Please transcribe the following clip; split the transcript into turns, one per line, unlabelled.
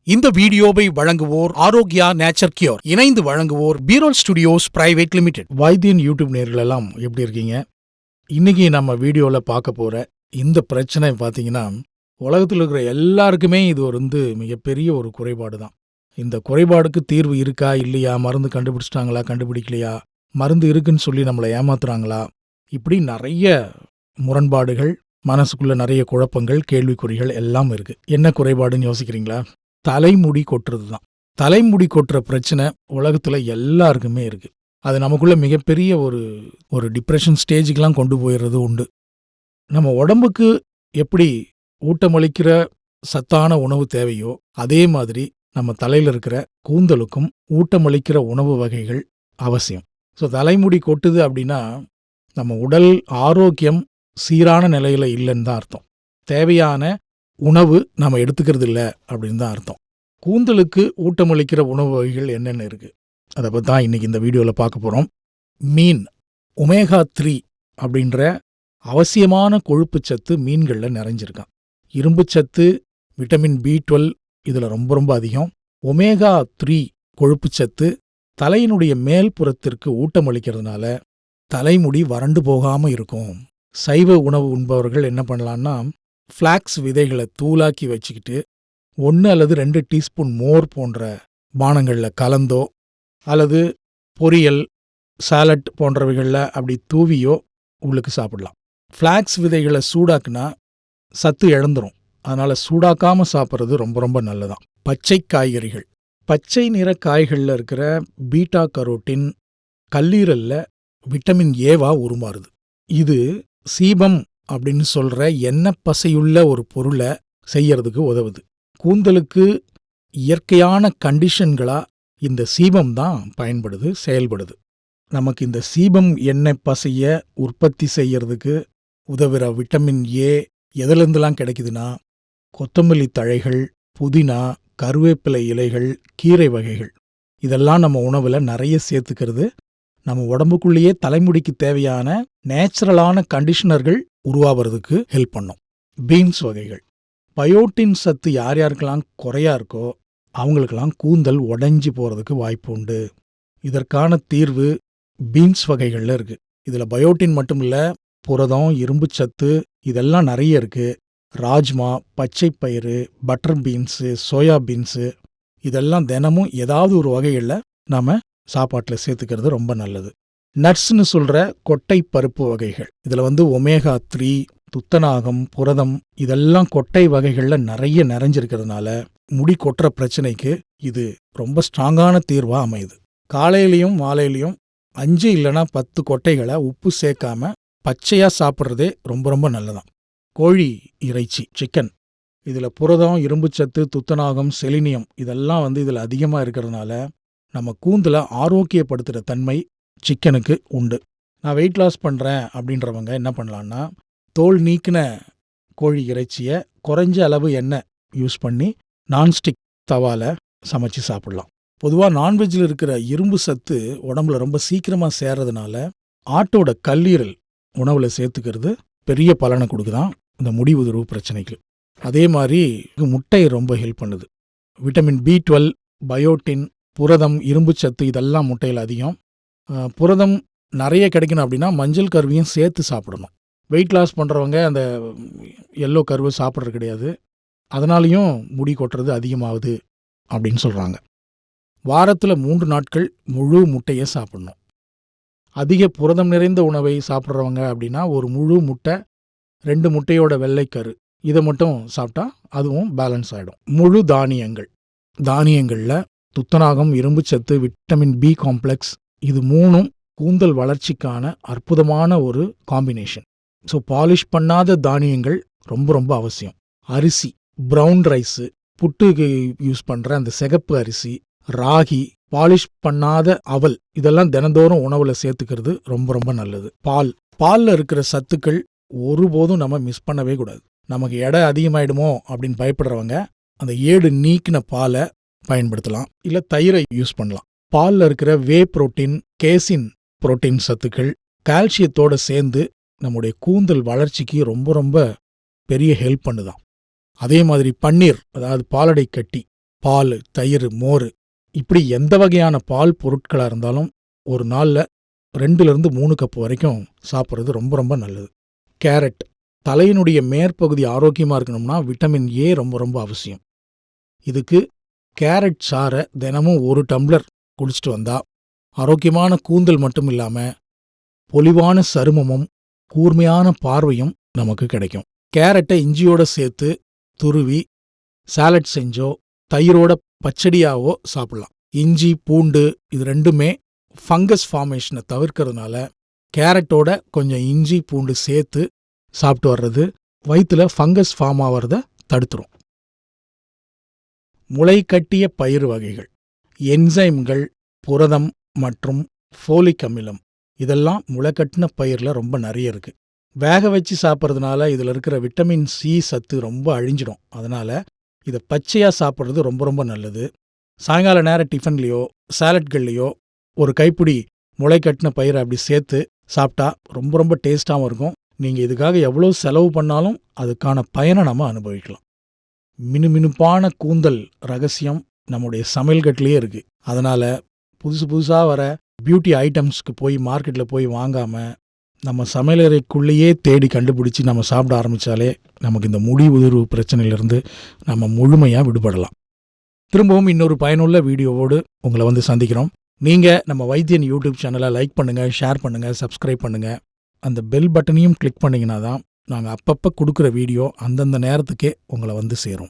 இந்த வீடியோவை வழங்குவோர் ஆரோக்கியா நேச்சர் கியூர். இணைந்து வழங்குவோர் பீரோல் ஸ்டுடியோஸ் பிரைவேட் லிமிடெட். வைத்தியன் யூடியூப் நேயர்கள் எல்லாம் எப்படி இருக்கீங்க? இன்னைக்கு நம்ம வீடியோவில் பார்க்க போற இந்த பிரச்சனை பார்த்தீங்கன்னா, உலகத்தில் இருக்கிற எல்லாருக்குமே இது மிகப்பெரிய ஒரு குறைபாடு தான். இந்த குறைபாடுக்கு தீர்வு இருக்கா இல்லையா, மருந்து கண்டுபிடிச்சிட்டாங்களா கண்டுபிடிக்கலையா, மருந்து இருக்குன்னு சொல்லி நம்மளை ஏமாத்துறாங்களா, இப்படி நிறைய முரண்பாடுகள், மனசுக்குள்ள நிறைய குழப்பங்கள், கேள்விக்குறிகள் எல்லாம் இருக்கு. என்ன குறைபாடுன்னு யோசிக்கிறீங்களா? தலைமுடி கொட்டுறது தான். தலைமுடி கொட்டுற பிரச்சனை உலகத்துல எல்லாருக்குமே இருக்கு. அது நமக்குள்ள மிகப்பெரிய ஒரு டிப்ரெஷன் ஸ்டேஜுக்கெல்லாம் கொண்டு போயிடுறது உண்டு. நம்ம உடம்புக்கு எப்படி ஊட்டமளிக்கிற சத்தான உணவு தேவையோ, அதே மாதிரி நம்ம தலையில இருக்கிற கூந்தலுக்கும் ஊட்டமளிக்கிற உணவு வகைகள் அவசியம். ஸோ தலைமுடி கொட்டுது அப்படின்னா நம்ம உடல் ஆரோக்கியம் சீரான நிலையில இல்லைன்னு தான் அர்த்தம். தேவையான உணவு நம்ம எடுத்துக்கிறது இல்லை அப்படின்னு தான் அர்த்தம். கூந்தலுக்கு ஊட்டமளிக்கிற உணவு வகைகள் என்னென்ன இருக்கு, அதை பற்றி தான் இன்னைக்கு இந்த வீடியோவில் பார்க்க போகிறோம். மீன், ஒமேகா 3 அப்படின்ற அவசியமான கொழுப்புச்சத்து மீன்களில் நிறைஞ்சிருக்கான். இரும்புச்சத்து, விட்டமின் B12 இதில் ரொம்ப ரொம்ப அதிகம். ஒமேகா 3 கொழுப்புச்சத்து தலையினுடைய மேல் புறத்திற்கு ஊட்டமளிக்கிறதுனால தலைமுடி வறண்டு போகாமல் இருக்கும். சைவ உணவு உண்பவர்கள் என்ன பண்ணலான்னா, ஃப்ளாக்ஸ் விதைகளை தூளாக்கி வச்சுக்கிட்டு 1 அல்லது 2 டீஸ்பூன் மோர் போன்ற பானங்களில் கலந்தோ அல்லது பொரியல், சாலட் போன்றவைகளில் அப்படி தூவியோ உள்ளுக்கு சாப்பிடலாம். ஃப்ளாக்ஸ் விதைகளை சூடாக்குனா சத்து இழந்துரும். அதனால் சூடாக்காமல் சாப்பிட்றது ரொம்ப ரொம்ப நல்லதான். பச்சை காய்கறிகள், பச்சை நிற காய்களில் இருக்கிற பீட்டா கரோட்டின் கல்லீரலில் விட்டமின் ஏவா உருமாறுது. இது சீபம் அப்படின்னு சொல்கிற எண்ணெய் பசையுள்ள ஒரு பொருளை செய்யறதுக்கு உதவுது. கூந்தலுக்கு இயற்கையான கண்டிஷன்களா இந்த சீபம் தான் செயல்படுது. நமக்கு இந்த சீபம் எண்ணெய் பசைய உற்பத்தி செய்யறதுக்கு உதவுற விட்டமின் ஏ எதிலிருந்துலாம் கிடைக்குதுன்னா, கொத்தமல்லி தழைகள், புதினா, கருவேப்பிலை இலைகள், கீரை வகைகள், இதெல்லாம் நம்ம உணவில் நிறைய சேர்த்துக்கிறது நம்ம உடம்புக்குள்ளேயே தலைமுடிக்கு தேவையான நேச்சுரலான கண்டிஷனர்கள் உருவாகிறதுக்கு ஹெல்ப் பண்ணும். பீன்ஸ் வகைகள், பயோட்டின் சத்து யார் யாருக்கெல்லாம் குறையா இருக்கோ அவங்களுக்கெல்லாம் கூந்தல் உடைஞ்சி போகிறதுக்கு வாய்ப்பு உண்டு. இதற்கான தீர்வு பீன்ஸ் வகைகளில் இருக்கு. இதில் பயோட்டின் மட்டும் இல்லை, புரதம், இரும்பு சத்து இதெல்லாம் நிறைய இருக்கு. ராஜ்மா, பச்சை பயிறு, பட்டர் பீன்ஸு, சோயா பீன்ஸு இதெல்லாம் தினமும் ஏதாவது ஒரு வகைகளில் நாம் சாப்பாட்டில் சேர்த்துக்கிறது ரொம்ப நல்லது. நட்ஸ்னு சொல்கிற கொட்டை பருப்பு வகைகள், இதில் ஒமேகா 3, துத்தநாகம், புரதம் இதெல்லாம் கொட்டை வகைகளில் நிறைய நிறைஞ்சிருக்கிறதுனால முடி கொட்டுற பிரச்சனைக்கு இது ரொம்ப ஸ்ட்ராங்கான தீர்வாக அமையுது. காலையிலையும் மாலையிலையும் 5 இல்லைனா 10 கொட்டைகளை உப்பு சேர்க்காம பச்சையாக சாப்பிட்றதே ரொம்ப ரொம்ப நல்லதான். கோழி இறைச்சி, சிக்கன், இதில் புரதம், இரும்புச்சத்து, துத்தநாகம், செலினியம் இதெல்லாம் இதில் அதிகமாக இருக்கிறதுனால நம்ம கூந்தலை ஆரோக்கியப்படுத்துகிற தன்மை சிக்கனுக்கு உண்டு. நான் வெயிட் லாஸ் பண்ணுறேன் அப்படின்றவங்க என்ன பண்ணலான்னா, தோல் நீக்கின கோழி இறைச்சியை குறைஞ்ச அளவு எண்ணெய் யூஸ் பண்ணி நான்ஸ்டிக் தவால சமைச்சு சாப்பிடலாம். பொதுவாக நான்வெஜ்ஜில் இருக்கிற இரும்பு சத்து உடம்புல ரொம்ப சீக்கிரமாக சேர்றதுனால ஆட்டோட கல்லீரல் உணவில் சேர்த்துக்கிறது பெரிய பலனை கொடுக்குதான் இந்த முடி உதிர்வு பிரச்சனைக்கு. அதே மாதிரி முட்டை ரொம்ப ஹெல்ப் பண்ணுது. விட்டமின் B12, பயோட்டின், புரதம், இரும்பு சத்து இதெல்லாம் முட்டையில் அதிகம். புரதம் நிறைய கிடைக்கணும் அப்படின்னா மஞ்சள் கருவையும் சேர்த்து சாப்பிடணும். வெயிட் லாஸ் பண்ணுறவங்க அந்த எல்லோ கருவை சாப்பிட்றது கிடையாது, அதனாலையும் முடி கொட்டுறது அதிகமாகுது அப்படின்னு சொல்கிறாங்க. வாரத்தில் 3 நாட்கள் முழு முட்டையை சாப்பிடணும். அதிக புரதம் நிறைந்த உணவை சாப்பிட்றவங்க அப்படின்னா ஒரு முழு முட்டை, 2 முட்டையோட வெள்ளைக்கரு இதை மட்டும் சாப்பிட்டா அதுவும் பேலன்ஸ் ஆகிடும். முழு தானியங்கள், தானியங்களில் துத்தநாகம், இரும்புச்சத்து, விட்டமின் B காம்ப்ளெக்ஸ் இது 3ம் கூந்தல் வளர்ச்சிக்கான அற்புதமான ஒரு காம்பினேஷன். ஸோ பாலிஷ் பண்ணாத தானியங்கள் ரொம்ப ரொம்ப அவசியம். அரிசி, ப்ரௌன் ரைஸு, புட்டுக்கு யூஸ் பண்ணுற அந்த சிகப்பு அரிசி, ராகி, பாலிஷ் பண்ணாத அவல் இதெல்லாம் தினந்தோறும் உணவில் சேர்த்துக்கிறது ரொம்ப ரொம்ப நல்லது. பாலில் இருக்கிற சத்துக்கள் ஒருபோதும் நம்ம மிஸ் பண்ணவே கூடாது. நமக்கு எடை அதிகமாயிடுமோ அப்படின்னு பயப்படுறவங்க அந்த ஏடு நீக்கின பாலை பயன்படுத்தலாம், இல்லை தயிரை யூஸ் பண்ணலாம். பாலில் இருக்கிற வே புரோட்டீன், கேசின் புரோட்டீன் சத்துக்கள் கால்சியத்தோடு சேர்ந்து நம்முடைய கூந்தல் வளர்ச்சிக்கு ரொம்ப ரொம்ப பெரிய ஹெல்ப் பண்ணுதான். அதே மாதிரி பன்னீர், அதாவது பாலடை கட்டி, பால், தயிர், மோர் இப்படி எந்த வகையான பால் பொருட்களாக இருந்தாலும் ஒரு நாளில் 2லிருந்து 3 கப் வரைக்கும் சாப்பிட்றது ரொம்ப ரொம்ப நல்லது. கேரட், தலையினுடைய மேற்பகுதி ஆரோக்கியமாக இருக்கணும்னா விட்டமின் ஏ ரொம்ப ரொம்ப அவசியம். இதுக்கு கேரட் சாறை தினமும் 1 டம்ளர் குடிச்சிட்டு வந்தா ஆரோக்கியமான கூந்தல் மட்டும் இல்லாமல் பொலிவான சருமமும் கூர்மையான பார்வையும் நமக்கு கிடைக்கும். கேரட்டை இஞ்சியோட சேர்த்து துருவி சாலட் செஞ்சோ தயிரோட பச்சடியாவோ சாப்பிடலாம். இஞ்சி, பூண்டு இது ரெண்டுமே ஃபங்கஸ் ஃபார்மேஷனை தவிர்க்கிறதுனால கேரட்டோட கொஞ்சம் இஞ்சி, பூண்டு சேர்த்து சாப்பிட்டு வர்றது வயிற்றுல ஃபங்கஸ் ஃபார்ம் ஆகிறத தடுத்துரும். முளை கட்டிய பயிறு வகைகள், என்சைம்கள், புரதம் மற்றும் ஃபோலிக் அமிலம் இதெல்லாம் முளைக்கட்டின பயிரில் ரொம்ப நிறைய இருக்கு. வேக வச்சு சாப்பிட்றதுனால இதில் இருக்கிற விட்டமின் சி சத்து ரொம்ப அழிஞ்சிடும். அதனால் இதை பச்சையாக சாப்பிட்றது ரொம்ப ரொம்ப நல்லது. சாயங்கால நேர டிஃபன்லேயோ சாலட்கள்லேயோ ஒரு கைப்பிடி முளைக்கட்டின பயிரை அப்படி சேர்த்து சாப்பிட்டா ரொம்ப ரொம்ப டேஸ்ட்டாகவும் இருக்கும். நீங்கள் இதுக்காக எவ்வளோ செலவு பண்ணாலும் அதுக்கான பயனை நம்ம அனுபவிக்கலாம். மினுமினுப்பான கூந்தல் ரகசியம் நம்முடைய சமையல்கட்டிலேயே இருக்குது. அதனால் புதுசாக வர பியூட்டி ஐட்டம்ஸ்க்கு போய் மார்க்கெட்டில் போய் வாங்காமல் நம்ம சமையலறைக்குள்ளேயே தேடி கண்டுபிடிச்சி நம்ம சாப்பிட ஆரம்பித்தாலே நமக்கு இந்த முடி உதிர்வு பிரச்சனையிலிருந்து நம்ம முழுமையாக விடுபடலாம். திரும்பவும் இன்னொரு பயனுள்ள வீடியோவோடு உங்களை வந்து சந்திக்கிறோம். நீங்கள் நம்ம வைத்தியன் யூடியூப் சேனலை லைக் பண்ணுங்கள், ஷேர் பண்ணுங்கள், சப்ஸ்கிரைப் பண்ணுங்கள். அந்த பெல் பட்டனையும் கிளிக் பண்ணிங்கன்னா தான் நாங்கள் அப்பப்போ கொடுக்குற வீடியோ அந்தந்த நேரத்துக்கே உங்களை வந்து சேரும்.